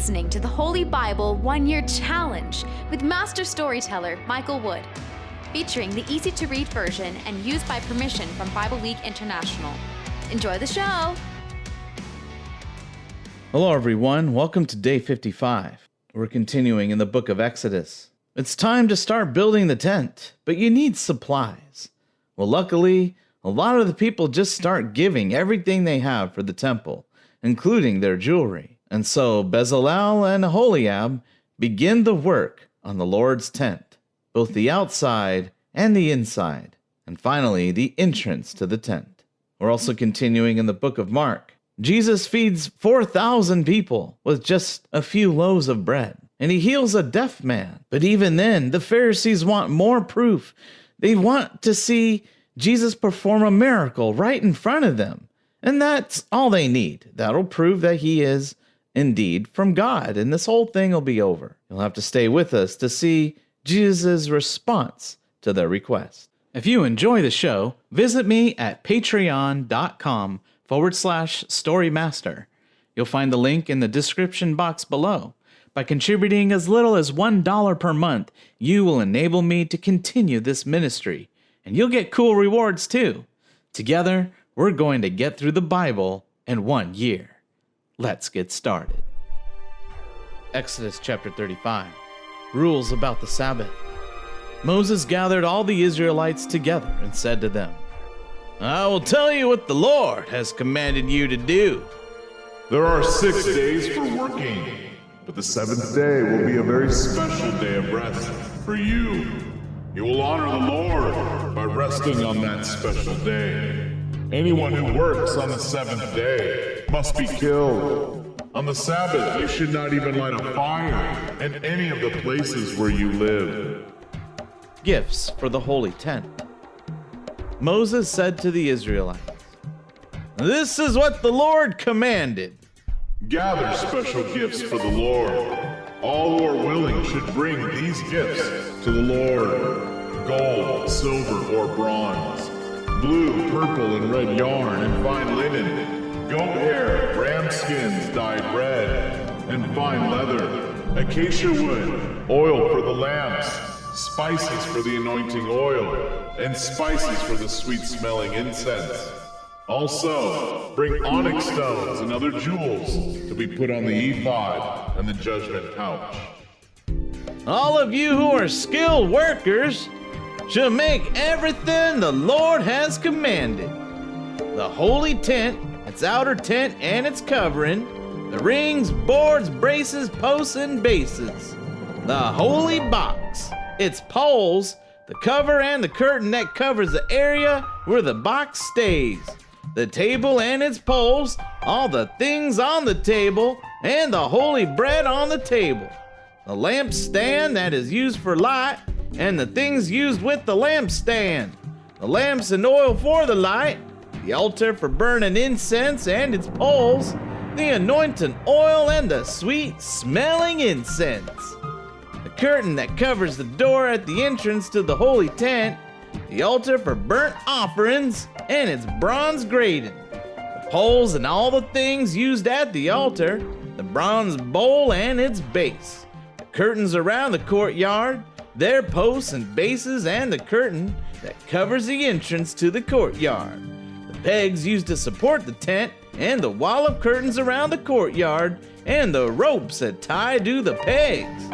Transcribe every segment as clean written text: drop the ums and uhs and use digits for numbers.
listening to the Holy Bible 1-Year Challenge with Master Storyteller Michael Wood, featuring the easy-to-read version and used by permission from Bible League International. Enjoy the show! Hello everyone, welcome to day 55. We're continuing in the book of Exodus. It's time to start building the tent, but you need supplies. Well, luckily, a lot of the people just start giving everything they have for the temple, including their jewelry. And so Bezalel and Oholiab begin the work on the Lord's tent, both the outside and the inside, and finally the entrance to the tent. We're also continuing in the book of Mark. Jesus feeds 4,000 people with just a few loaves of bread, and he heals a deaf man. But even then, the Pharisees want more proof. They want to see Jesus perform a miracle right in front of them. And that's all they need. That'll prove that he is indeed from God, and this whole thing will be over. You'll have to stay with us to see Jesus' response to their request. If you enjoy the show, visit me at patreon.com/storymaster. You'll find the link in the description box below. By contributing as little as $1 per month, you will enable me to continue this ministry, and you'll get cool rewards too. Together, we're going to get through the Bible in 1 year. Let's get started. Exodus chapter 35. Rules about the Sabbath. Moses gathered all the Israelites together and said to them, I will tell you what the Lord has commanded you to do. There are 6 days for working, but the 7th day will be a very special day of rest for you. You will honor the Lord by resting on that special day. Anyone who works on the 7th day must be killed. On the Sabbath, you should not even light a fire in any of the places where you live. Gifts for the holy tent. Moses said to the Israelites, This is what the Lord commanded. Gather special gifts for the Lord. All who are willing should bring these gifts to the Lord. Gold, silver, or bronze. Blue, purple, and red yarn and fine linen. Goat hair, ram skins dyed red, and fine leather. Acacia wood, oil for the lamps, spices for the anointing oil, and spices for the sweet-smelling incense. Also, bring onyx stones and other jewels to be put on the ephod and the judgment pouch. All of you who are skilled workers should make everything the Lord has commanded. The holy tent, its outer tent and its covering, the rings, boards, braces, posts, and bases. The holy box, its poles, the cover and the curtain that covers the area where the box stays. The table and its poles, all the things on the table, and the holy bread on the table. The lampstand that is used for light, and the things used with the lampstand. The lamps and oil for the light, the altar for burning incense and its poles, the anointing oil and the sweet-smelling incense. The curtain that covers the door at the entrance to the holy tent, the altar for burnt offerings and its bronze grating, the poles and all the things used at the altar, the bronze bowl and its base, the curtains around the courtyard, their posts and bases, and the curtain that covers the entrance to the courtyard, the pegs used to support the tent, and the wall of curtains around the courtyard, and the ropes that tie to the pegs,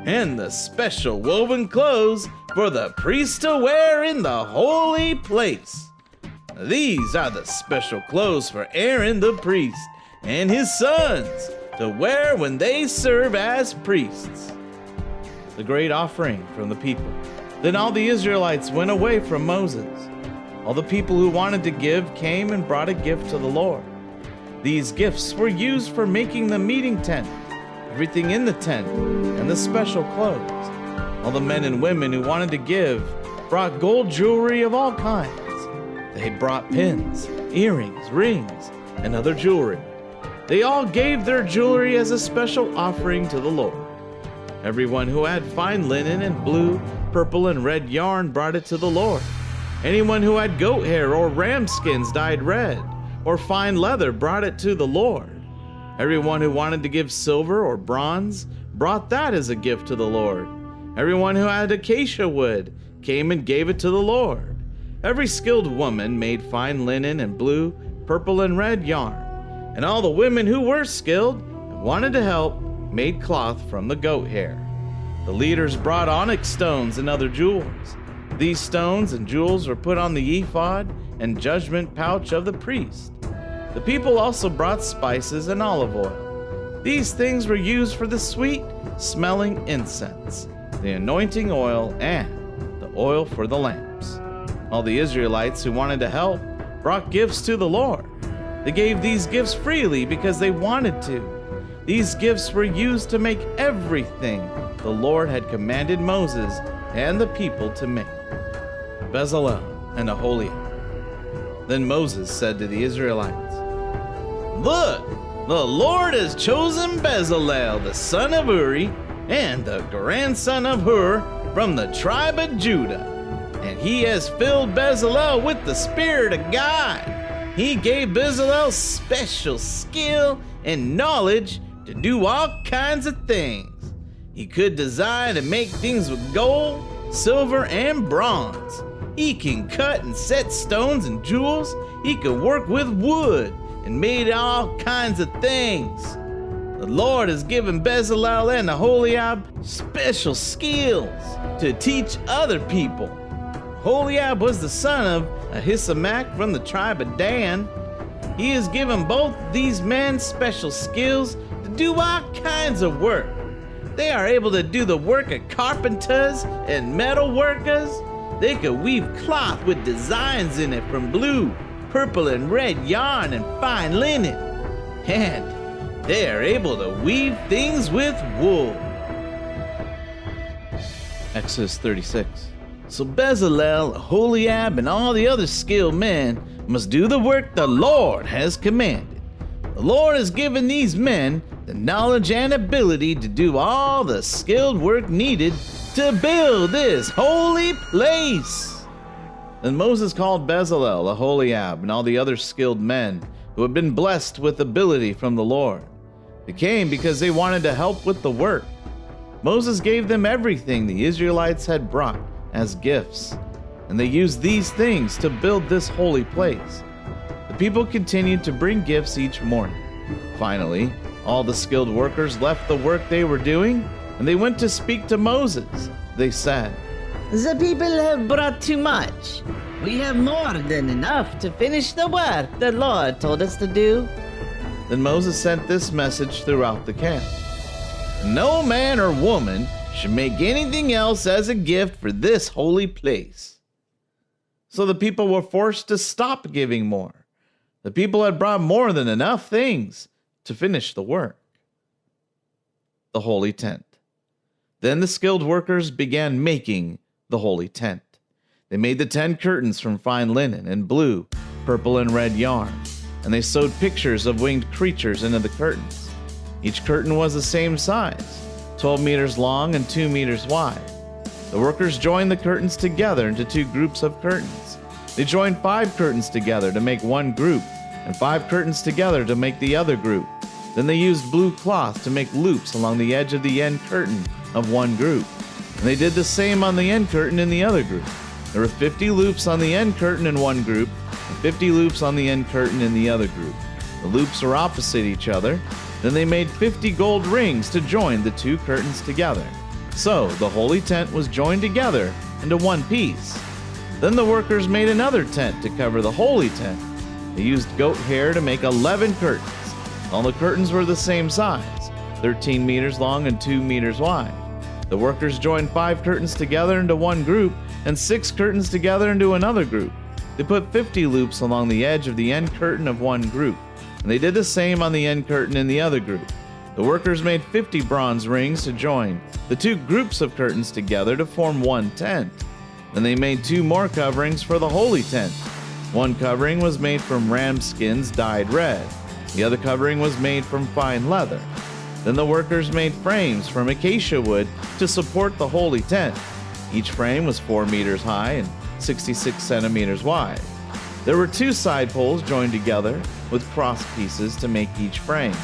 and the special woven clothes for the priest to wear in the holy place. These are the special clothes for Aaron the priest and his sons to wear when they serve as priests. The great offering from the people. Then all the Israelites went away from Moses. All the people who wanted to give came and brought a gift to the Lord. These gifts were used for making the meeting tent, everything in the tent, and the special clothes. All the men and women who wanted to give brought gold jewelry of all kinds. They brought pins, earrings, rings, and other jewelry. They all gave their jewelry as a special offering to the Lord. Everyone who had fine linen and blue, purple, and red yarn brought it to the Lord. Anyone who had goat hair or ram skins dyed red, or fine leather brought it to the Lord. Everyone who wanted to give silver or bronze brought that as a gift to the Lord. Everyone who had acacia wood came and gave it to the Lord. Every skilled woman made fine linen and blue, purple, and red yarn. And all the women who were skilled and wanted to help made cloth from the goat hair. The leaders brought onyx stones and other jewels. These stones and jewels were put on the ephod and judgment pouch of the priest. The people also brought spices and olive oil. These things were used for the sweet-smelling incense, the anointing oil, and the oil for the lamps. All the Israelites who wanted to help brought gifts to the Lord. They gave these gifts freely because they wanted to. These gifts were used to make everything the Lord had commanded Moses and the people to make. Bezalel and Oholiab. Then Moses said to the Israelites, "Look, the Lord has chosen Bezalel, the son of Uri, and the grandson of Hur from the tribe of Judah. And he has filled Bezalel with the Spirit of God. He gave Bezalel special skill and knowledge to do all kinds of things. He could design and make things with gold, silver, and bronze. He can cut and set stones and jewels. He can work with wood and made all kinds of things. The Lord has given Bezalel and Oholiab special skills to teach other people." Oholiab was the son of Ahisamach from the tribe of Dan. He has given both these men special skills to do all kinds of work. They are able to do the work of carpenters and metal workers. They could weave cloth with designs in it from blue, purple, and red yarn and fine linen. And they are able to weave things with wool. Exodus 36. So Bezalel, Oholiab, and all the other skilled men must do the work the Lord has commanded. The Lord has given these men the knowledge and ability to do all the skilled work needed to build this holy place. Then Moses called Bezalel, Oholiab, and all the other skilled men who had been blessed with ability from the Lord. They came because they wanted to help with the work. Moses gave them everything the Israelites had brought as gifts, and they used these things to build this holy place. The people continued to bring gifts each morning. Finally, all the skilled workers left the work they were doing, and they went to speak to Moses. They said, "The people have brought too much. We have more than enough to finish the work the Lord told us to do." Then Moses sent this message throughout the camp: "No man or woman should make anything else as a gift for this holy place." So the people were forced to stop giving more. The people had brought more than enough things to finish the work. The Holy Tent. Then the skilled workers began making the Holy Tent. They made the 10 curtains from fine linen and blue, purple, and red yarn, and they sewed pictures of winged creatures into the curtains. Each curtain was the same size, 12 meters long and 2 meters wide. The workers joined the curtains together into 2 groups of curtains. They joined 5 curtains together to make one group, and 5 curtains together to make the other group. Then they used blue cloth to make loops along the edge of the end curtain of one group, and they did the same on the end curtain in the other group. There were 50 loops on the end curtain in one group, and 50 loops on the end curtain in the other group. The loops were opposite each other. Then they made 50 gold rings to join the 2 curtains together. So the holy tent was joined together into one piece. Then the workers made another tent to cover the holy tent. They used goat hair to make 11 curtains. All the curtains were the same size, 13 meters long and 2 meters wide. The workers joined 5 curtains together into one group and 6 curtains together into another group. They put 50 loops along the edge of the end curtain of one group, and they did the same on the end curtain in the other group. The workers made 50 bronze rings to join the 2 groups of curtains together to form one tent. Then they made 2 more coverings for the holy tent. One covering was made from ram skins dyed red. The other covering was made from fine leather. Then the workers made frames from acacia wood to support the holy tent. Each frame was 4 meters high and 66 centimeters wide. There were 2 side poles joined together with cross pieces to make each frame.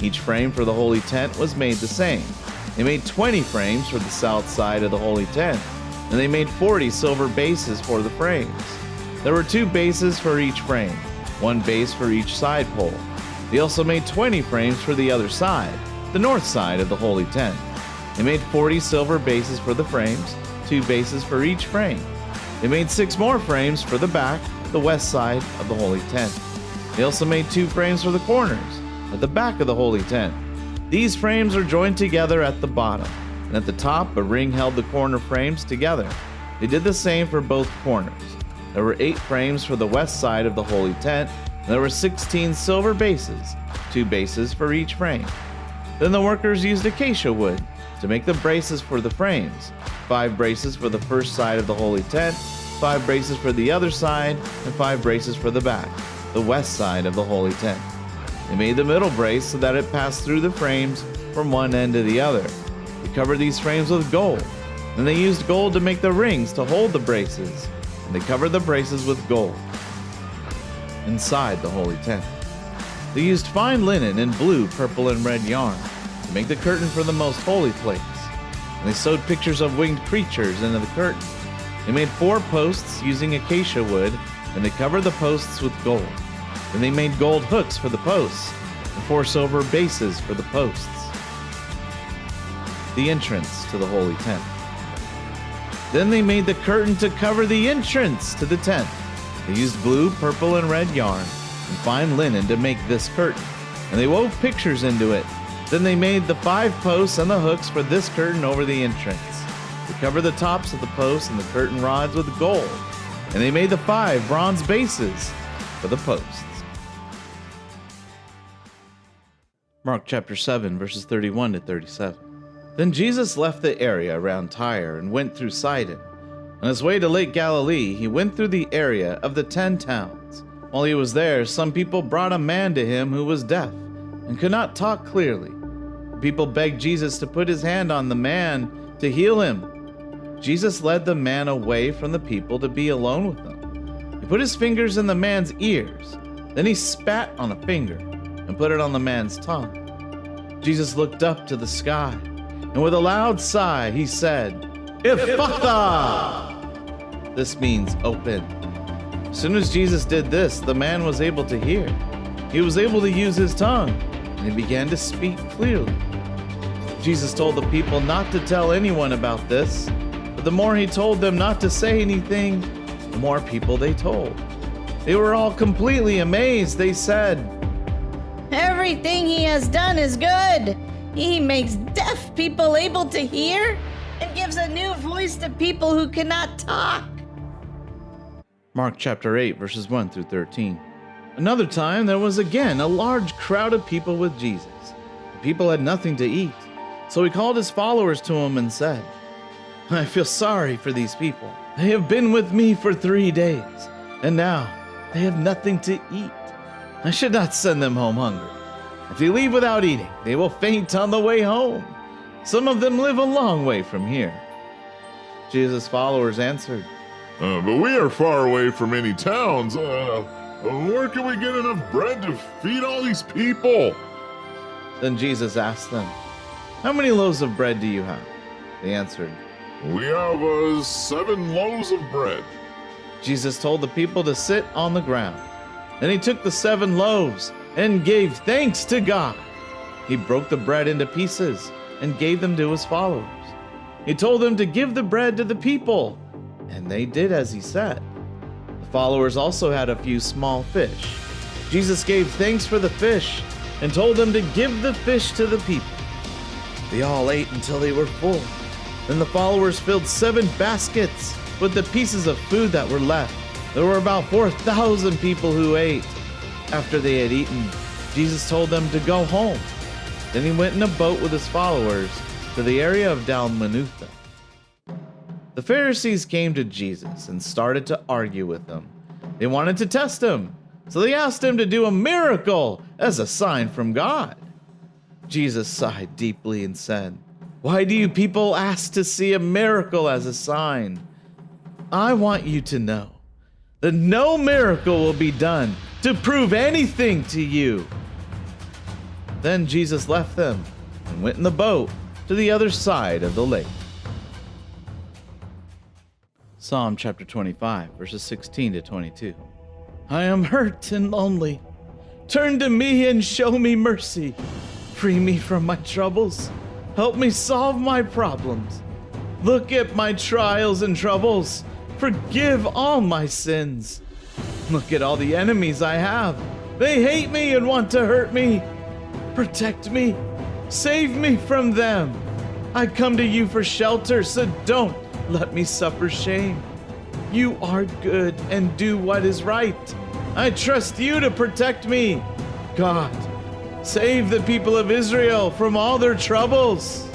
Each frame for the holy tent was made the same. They made 20 frames for the south side of the holy tent, and they made 40 silver bases for the frames. There were 2 bases for each frame, 1 base for each side pole. They also made 20 frames for the other side, the north side of the holy tent. They made 40 silver bases for the frames, 2 bases for each frame. They made 6 more frames for the back, the west side of the holy tent. They also made 2 frames for the corners, at the back of the holy tent. These frames are joined together at the bottom, and at the top a ring held the corner frames together. They did the same for both corners. There were 8 frames for the west side of the holy tent, and there were 16 silver bases, 2 bases for each frame. Then the workers used acacia wood to make the braces for the frames, 5 braces for the first side of the holy tent, 5 braces for the other side, and 5 braces for the back, the west side of the holy tent. They made the middle brace so that it passed through the frames from one end to the other. They covered these frames with gold. Then they used gold to make the rings to hold the braces, and they covered the braces with gold inside the holy tent. They used fine linen and blue, purple, and red yarn to make the curtain for the most holy place. And they sewed pictures of winged creatures into the curtain. They made 4 posts using acacia wood, and they covered the posts with gold. Then they made gold hooks for the posts, and 4 silver bases for the posts. The entrance to the holy tent. Then they made the curtain to cover the entrance to the tent. They used blue, purple, and red yarn and fine linen to make this curtain, and they wove pictures into it. Then they made the 5 posts and the hooks for this curtain over the entrance. They covered the tops of the posts and the curtain rods with gold, and they made the 5 bronze bases for the posts. Mark chapter 7, verses 31 to 37. Then Jesus left the area around Tyre and went through Sidon. On his way to Lake Galilee, he went through the area of the 10 towns. While he was there, some people brought a man to him who was deaf and could not talk clearly. The people begged Jesus to put his hand on the man to heal him. Jesus led the man away from the people to be alone with them. He put his fingers in the man's ears. Then he spat on a finger and put it on the man's tongue. Jesus looked up to the sky, and with a loud sigh, he said, "Ephphatha!" This means open. As soon as Jesus did this, the man was able to hear. He was able to use his tongue, and he began to speak clearly. Jesus told the people not to tell anyone about this, but the more he told them not to say anything, the more people they told. They were all completely amazed. They said, Everything he has done is good. He makes deaf people able to hear and gives a new voice to people who cannot talk. Mark chapter 8, verses 1 through 13. Another time there was again a large crowd of people with Jesus. The people had nothing to eat, so he called his followers to him and said, "I feel sorry for these people. They have been with me for 3 days, and now they have nothing to eat. I should not send them home hungry. If they leave without eating, they will faint on the way home. Some of them live a long way from here." Jesus' followers answered, But we are far away from any towns. Where can we get enough bread to feed all these people? Then Jesus asked them, "How many loaves of bread do you have?" They answered, We have 7 loaves of bread. Jesus told the people to sit on the ground. Then he took the 7 loaves and gave thanks to God. He broke the bread into pieces and gave them to his followers. He told them to give the bread to the people, and they did as he said. The followers also had a few small fish. Jesus gave thanks for the fish and told them to give the fish to the people. They all ate until they were full. Then the followers filled 7 baskets with the pieces of food that were left. There were about 4,000 people who ate. After they had eaten, Jesus told them to go home. Then he went in a boat with his followers to the area of Dalmanutha. The Pharisees came to Jesus and started to argue with him. They wanted to test him, so they asked him to do a miracle as a sign from God. Jesus sighed deeply and said, "Why do you people ask to see a miracle as a sign? I want you to know that no miracle will be done to prove anything to you. Then Jesus left them and went in the boat to the other side of the lake. Psalm chapter 25, verses 16 to 22. I am hurt and lonely. Turn to me and show me mercy. Free me from my troubles. Help me solve my problems. Look at my trials and troubles. Forgive all my sins. Look at all the enemies I have. They hate me and want to hurt me. Protect me. Save me from them. I come to you for shelter, so don't let me suffer shame. You are good and do what is right. I trust you to protect me. God, save the people of Israel from all their troubles.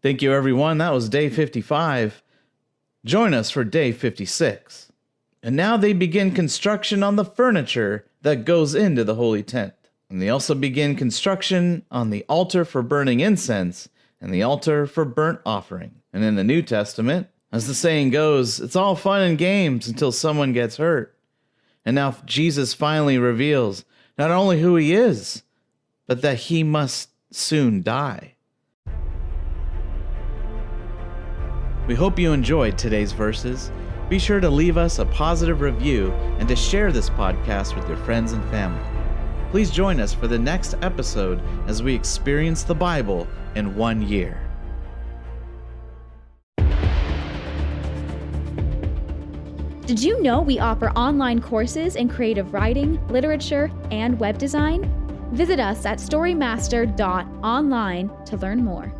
Thank you, everyone. That was day 55. Join us for day 56. And now they begin construction on the furniture that goes into the holy tent. And they also begin construction on the altar for burning incense and the altar for burnt offering. And in the New Testament, as the saying goes, it's all fun and games until someone gets hurt. And now Jesus finally reveals not only who he is, but that he must soon die. We hope you enjoyed today's verses. Be sure to leave us a positive review and to share this podcast with your friends and family. Please join us for the next episode as we experience the Bible in 1 year. Did you know we offer online courses in creative writing, literature, and web design? Visit us at storymaster.online to learn more.